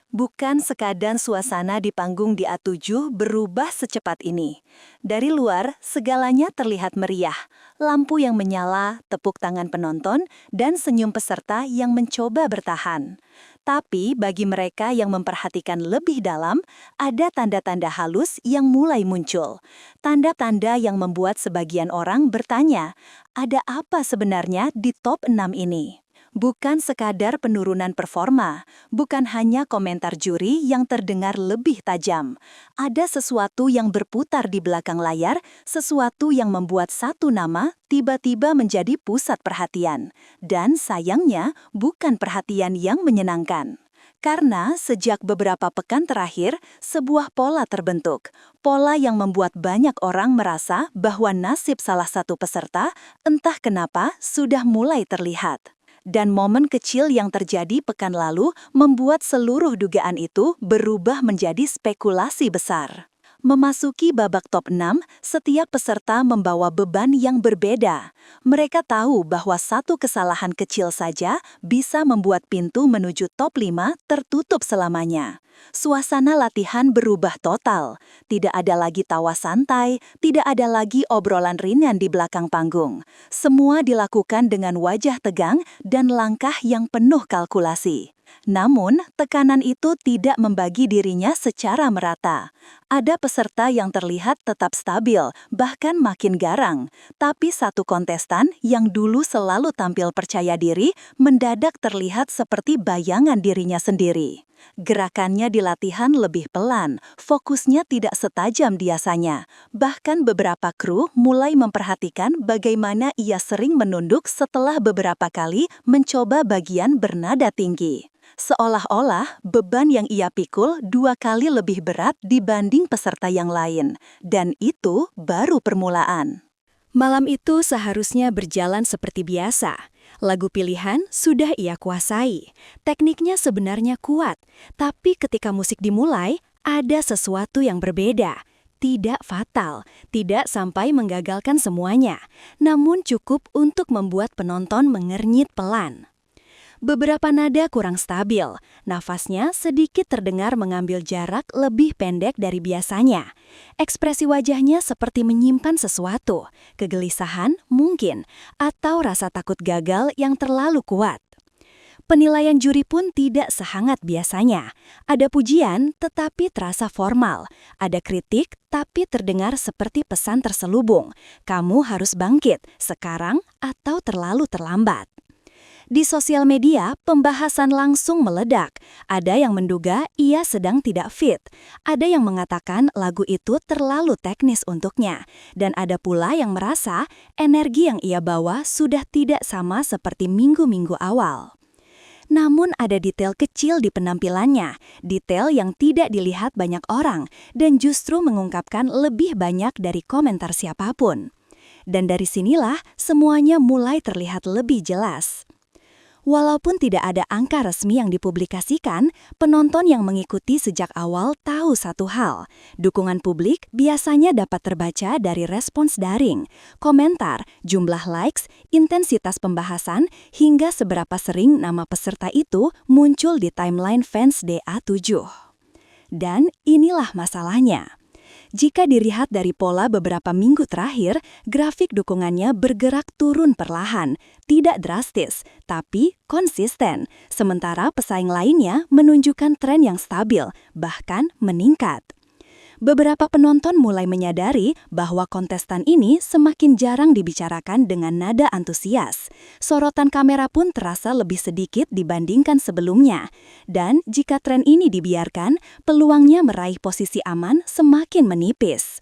Bukan sekadar suasana di panggung di A7 berubah secepat ini. Dari luar, segalanya terlihat meriah. Lampu yang menyala, tepuk tangan penonton, dan senyum peserta yang mencoba bertahan. Tapi bagi mereka yang memperhatikan lebih dalam, ada tanda-tanda halus yang mulai muncul. Tanda-tanda yang membuat sebagian orang bertanya, ada apa sebenarnya di top 6 ini? Bukan sekadar penurunan performa, bukan hanya komentar juri yang terdengar lebih tajam. Ada sesuatu yang berputar di belakang layar, sesuatu yang membuat satu nama tiba-tiba menjadi pusat perhatian. Dan sayangnya, bukan perhatian yang menyenangkan. Karena sejak beberapa pekan terakhir, sebuah pola terbentuk. Pola yang membuat banyak orang merasa bahwa nasib salah satu peserta, entah kenapa, sudah mulai terlihat. Dan momen kecil yang terjadi pekan lalu membuat seluruh dugaan itu berubah menjadi spekulasi besar. Memasuki babak top 6, setiap peserta membawa beban yang berbeda. Mereka tahu bahwa satu kesalahan kecil saja bisa membuat pintu menuju top 5 tertutup selamanya. Suasana latihan berubah total. Tidak ada lagi tawa santai, tidak ada lagi obrolan ringan di belakang panggung. Semua dilakukan dengan wajah tegang dan langkah yang penuh kalkulasi. Namun, tekanan itu tidak membagi dirinya secara merata. Ada peserta yang terlihat tetap stabil, bahkan makin garang. Tapi satu kontestan yang dulu selalu tampil percaya diri, mendadak terlihat seperti bayangan dirinya sendiri. Gerakannya di latihan lebih pelan, fokusnya tidak setajam biasanya. Bahkan beberapa kru mulai memperhatikan bagaimana ia sering menunduk setelah beberapa kali mencoba bagian bernada tinggi. Seolah-olah beban yang ia pikul 2 kali lebih berat dibanding peserta yang lain. Dan itu baru permulaan. Malam itu seharusnya berjalan seperti biasa. Lagu pilihan sudah ia kuasai. Tekniknya sebenarnya kuat, tapi ketika musik dimulai, ada sesuatu yang berbeda. Tidak fatal, tidak sampai menggagalkan semuanya, namun cukup untuk membuat penonton mengernyit pelan. Beberapa nada kurang stabil, nafasnya sedikit terdengar mengambil jarak lebih pendek dari biasanya. Ekspresi wajahnya seperti menyimpan sesuatu, kegelisahan mungkin, atau rasa takut gagal yang terlalu kuat. Penilaian juri pun tidak sehangat biasanya. Ada pujian tetapi terasa formal. Ada kritik tapi terdengar seperti pesan terselubung. Kamu harus bangkit, sekarang atau terlalu terlambat. Di sosial media, pembahasan langsung meledak. Ada yang menduga ia sedang tidak fit. Ada yang mengatakan lagu itu terlalu teknis untuknya. Dan ada pula yang merasa energi yang ia bawa sudah tidak sama seperti minggu-minggu awal. Namun ada detail kecil di penampilannya, detail yang tidak dilihat banyak orang, dan justru mengungkapkan lebih banyak dari komentar siapapun. Dan dari sinilah semuanya mulai terlihat lebih jelas. Walaupun tidak ada angka resmi yang dipublikasikan, penonton yang mengikuti sejak awal tahu satu hal. Dukungan publik biasanya dapat terbaca dari respons daring, komentar, jumlah likes, intensitas pembahasan, hingga seberapa sering nama peserta itu muncul di timeline fans DA7. Dan inilah masalahnya. Jika dilihat dari pola beberapa minggu terakhir, grafik dukungannya bergerak turun perlahan, tidak drastis, tapi konsisten. Sementara pesaing lainnya menunjukkan tren yang stabil, bahkan meningkat. Beberapa penonton mulai menyadari bahwa kontestan ini semakin jarang dibicarakan dengan nada antusias. Sorotan kamera pun terasa lebih sedikit dibandingkan sebelumnya. Dan jika tren ini dibiarkan, peluangnya meraih posisi aman semakin menipis.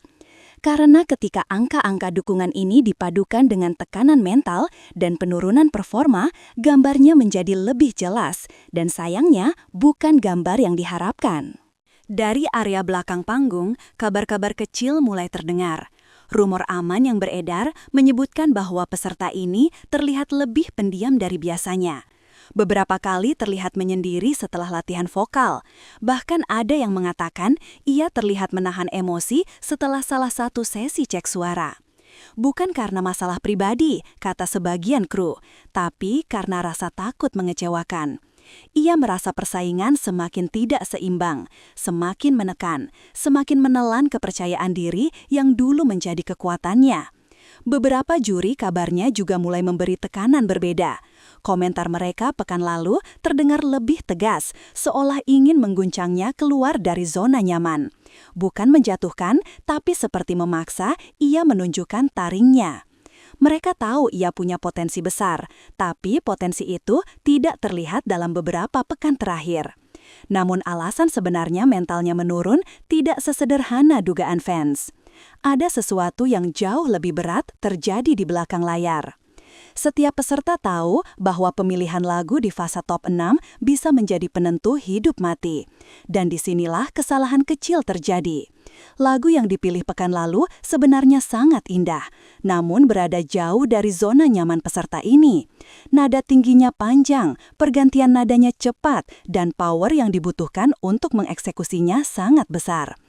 Karena ketika angka-angka dukungan ini dipadukan dengan tekanan mental dan penurunan performa, gambarnya menjadi lebih jelas. Dan sayangnya, bukan gambar yang diharapkan. Dari area belakang panggung, kabar-kabar kecil mulai terdengar. Rumor aman yang beredar menyebutkan bahwa peserta ini terlihat lebih pendiam dari biasanya. Beberapa kali terlihat menyendiri setelah latihan vokal. Bahkan ada yang mengatakan ia terlihat menahan emosi setelah salah satu sesi cek suara. Bukan karena masalah pribadi, kata sebagian kru, tapi karena rasa takut mengecewakan. Ia merasa persaingan semakin tidak seimbang, semakin menekan, semakin menelan kepercayaan diri yang dulu menjadi kekuatannya. Beberapa juri kabarnya juga mulai memberi tekanan berbeda. Komentar mereka pekan lalu terdengar lebih tegas, seolah ingin mengguncangnya keluar dari zona nyaman. Bukan menjatuhkan, tapi seperti memaksa ia menunjukkan taringnya. Mereka tahu ia punya potensi besar, tapi potensi itu tidak terlihat dalam beberapa pekan terakhir. Namun alasan sebenarnya mentalnya menurun tidak sesederhana dugaan fans. Ada sesuatu yang jauh lebih berat terjadi di belakang layar. Setiap peserta tahu bahwa pemilihan lagu di fase top 6 bisa menjadi penentu hidup mati. Dan disinilah kesalahan kecil terjadi. Lagu yang dipilih pekan lalu sebenarnya sangat indah, namun berada jauh dari zona nyaman peserta ini. Nada tingginya panjang, pergantian nadanya cepat, dan power yang dibutuhkan untuk mengeksekusinya sangat besar.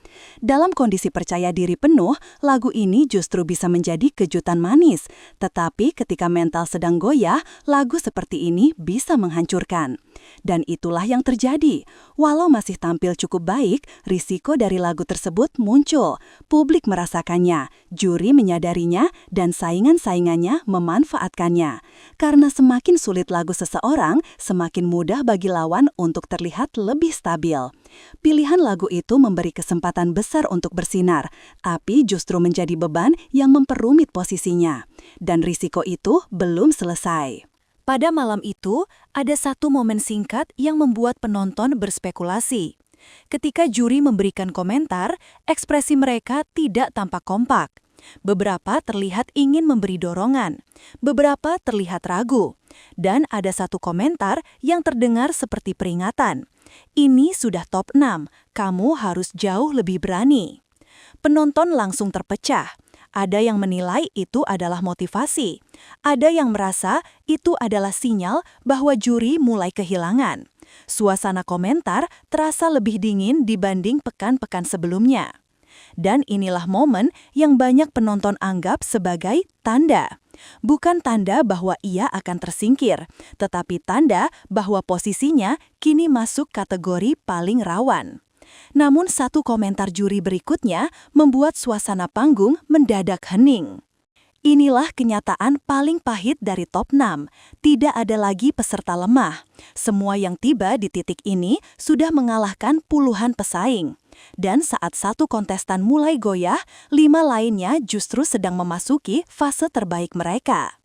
Dalam kondisi percaya diri penuh, lagu ini justru bisa menjadi kejutan manis. Tetapi ketika mental sedang goyah, lagu seperti ini bisa menghancurkan. Dan itulah yang terjadi. Walau masih tampil cukup baik, risiko dari lagu tersebut muncul. Publik merasakannya, juri menyadarinya, dan saingan-saingannya memanfaatkannya. Karena semakin sulit lagu seseorang, semakin mudah bagi lawan untuk terlihat lebih stabil. Pilihan lagu itu memberi kesempatan besar untuk bersinar, tapi justru menjadi beban yang memperumit posisinya. Dan risiko itu belum selesai. Pada malam itu, ada satu momen singkat yang membuat penonton berspekulasi. Ketika juri memberikan komentar, ekspresi mereka tidak tampak kompak. Beberapa terlihat ingin memberi dorongan, beberapa terlihat ragu. Dan ada satu komentar yang terdengar seperti peringatan. Ini sudah top 6, kamu harus jauh lebih berani. Penonton langsung terpecah. Ada yang menilai itu adalah motivasi. Ada yang merasa itu adalah sinyal bahwa juri mulai kehilangan. Suasana komentar terasa lebih dingin dibanding pekan-pekan sebelumnya. Dan inilah momen yang banyak penonton anggap sebagai tanda. Bukan tanda bahwa ia akan tersingkir, tetapi tanda bahwa posisinya kini masuk kategori paling rawan. Namun satu komentar juri berikutnya membuat suasana panggung mendadak hening. Inilah kenyataan paling pahit dari top 6. Tidak ada lagi peserta lemah. Semua yang tiba di titik ini sudah mengalahkan puluhan pesaing. Dan saat satu kontestan mulai goyah, 5 lainnya justru sedang memasuki fase terbaik mereka.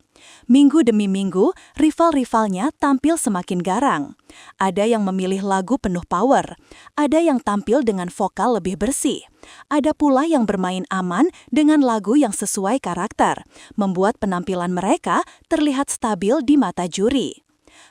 Minggu demi minggu, rival-rivalnya tampil semakin garang. Ada yang memilih lagu penuh power, ada yang tampil dengan vokal lebih bersih. Ada pula yang bermain aman dengan lagu yang sesuai karakter, membuat penampilan mereka terlihat stabil di mata juri.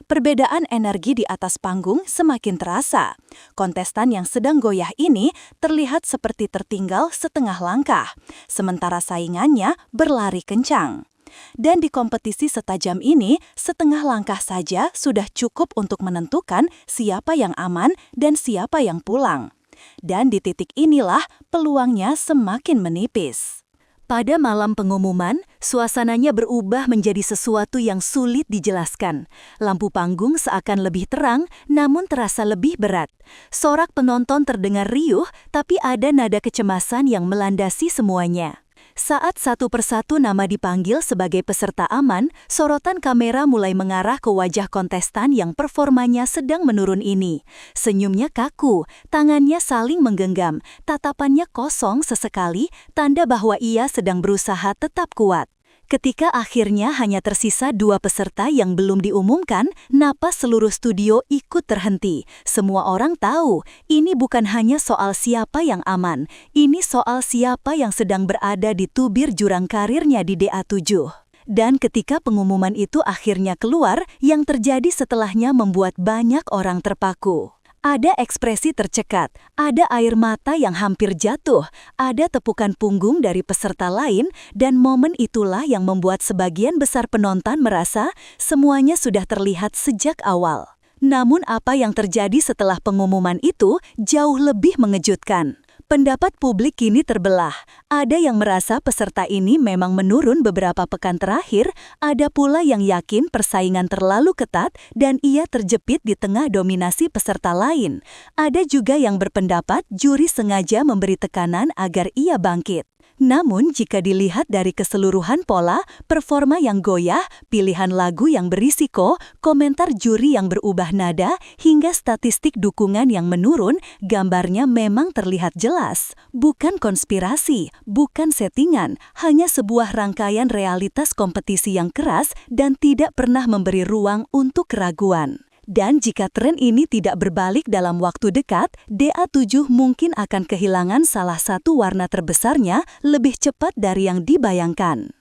Perbedaan energi di atas panggung semakin terasa. Kontestan yang sedang goyah ini terlihat seperti tertinggal setengah langkah, sementara saingannya berlari kencang. Dan di kompetisi setajam ini, setengah langkah saja sudah cukup untuk menentukan siapa yang aman dan siapa yang pulang. Dan di titik inilah peluangnya semakin menipis. Pada malam pengumuman, suasananya berubah menjadi sesuatu yang sulit dijelaskan. Lampu panggung seakan lebih terang, namun terasa lebih berat. Sorak penonton terdengar riuh, tapi ada nada kecemasan yang melandasi semuanya. Saat satu persatu nama dipanggil sebagai peserta aman, sorotan kamera mulai mengarah ke wajah kontestan yang performanya sedang menurun ini. Senyumnya kaku, tangannya saling menggenggam, tatapannya kosong sesekali, tanda bahwa ia sedang berusaha tetap kuat. Ketika akhirnya hanya tersisa 2 peserta yang belum diumumkan, napas seluruh studio ikut terhenti. Semua orang tahu, ini bukan hanya soal siapa yang aman, ini soal siapa yang sedang berada di tubir jurang karirnya di DA7. Dan ketika pengumuman itu akhirnya keluar, yang terjadi setelahnya membuat banyak orang terpaku. Ada ekspresi tercekat, ada air mata yang hampir jatuh, ada tepukan punggung dari peserta lain, dan momen itulah yang membuat sebagian besar penonton merasa semuanya sudah terlihat sejak awal. Namun apa yang terjadi setelah pengumuman itu jauh lebih mengejutkan. Pendapat publik kini terbelah. Ada yang merasa peserta ini memang menurun beberapa pekan terakhir, ada pula yang yakin persaingan terlalu ketat dan ia terjepit di tengah dominasi peserta lain. Ada juga yang berpendapat juri sengaja memberi tekanan agar ia bangkit. Namun, jika dilihat dari keseluruhan pola, performa yang goyah, pilihan lagu yang berisiko, komentar juri yang berubah nada, hingga statistik dukungan yang menurun, gambarnya memang terlihat jelas. Bukan konspirasi, bukan settingan, hanya sebuah rangkaian realitas kompetisi yang keras dan tidak pernah memberi ruang untuk keraguan. Dan jika tren ini tidak berbalik dalam waktu dekat, DA7 mungkin akan kehilangan salah satu warna terbesarnya lebih cepat dari yang dibayangkan.